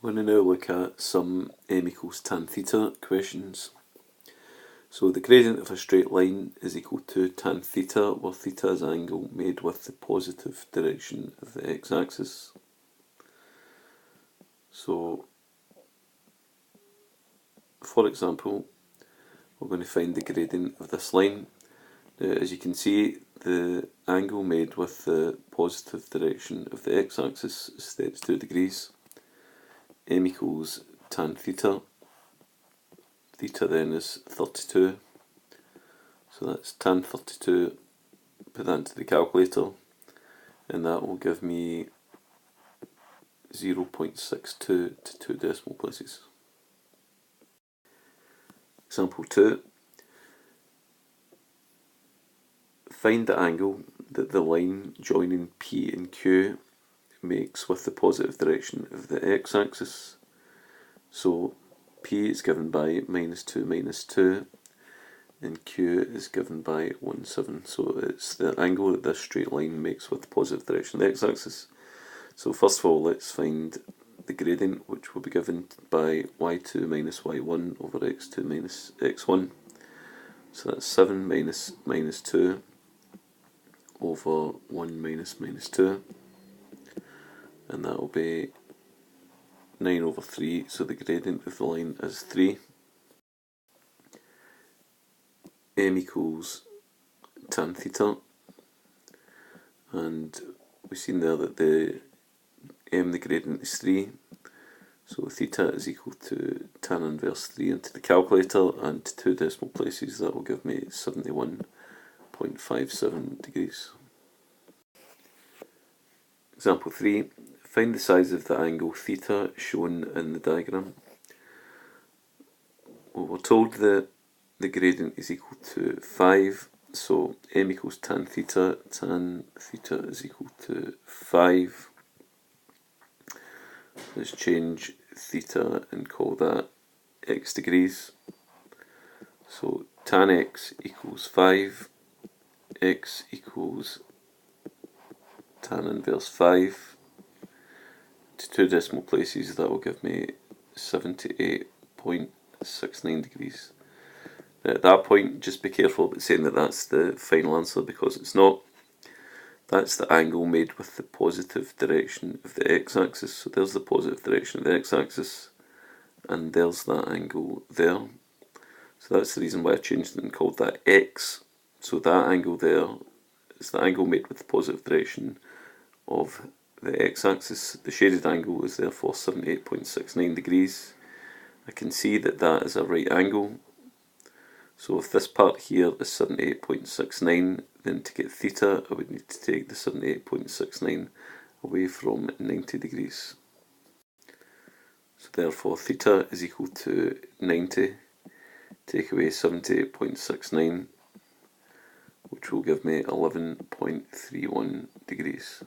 We're going to now look at some m equals tan theta questions. So the gradient of a straight line is equal to tan theta, where theta is an angle made with the positive direction of the x-axis. So, for example, we're going to find the gradient of this line. Now, as you can see, the angle made with the positive direction of the x-axis is 32 degrees. M equals tan theta. Theta then is 32. So that's tan 32. Put that into the calculator, and that will give me 0.62 to 2 decimal places. Example 2. Find the angle that the line joining P and Q makes with the positive direction of the x-axis. So P is given by -2 -2, and Q is given by 1 7. So it's the angle that this straight line makes with the positive direction of the x-axis. So first of all, let's find the gradient, which will be given by y2 minus y1 over x2 minus x1. So that's 7 minus -2 over 1 minus -2, and that will be 9 over 3, so the gradient of the line is 3. M equals tan theta, and we've seen there that the gradient is 3, so theta is equal to tan inverse 3 into the calculator, and to 2 decimal places that will give me 71.57 degrees. Example 3. Find the size of the angle theta shown in the diagram. Well, we're told that the gradient is equal to 5, so m equals tan theta is equal to 5. Let's change theta and call that x degrees. So tan x equals 5, x equals tan inverse 5. To 2 decimal places, that will give me 78.69 degrees. At that point, just be careful about saying that that's the final answer, because it's not. That's the angle made with the positive direction of the x-axis. So there's the positive direction of the x-axis, and there's that angle there. So that's the reason why I changed it and called that x. So that angle there is the angle made with the positive direction of the x-axis. The shaded angle is therefore 78.69 degrees. I can see that that is a right angle. So if this part here is 78.69, then to get theta, I would need to take the 78.69 away from 90 degrees. So therefore theta is equal to 90, take away 78.69, which will give me 11.31 degrees.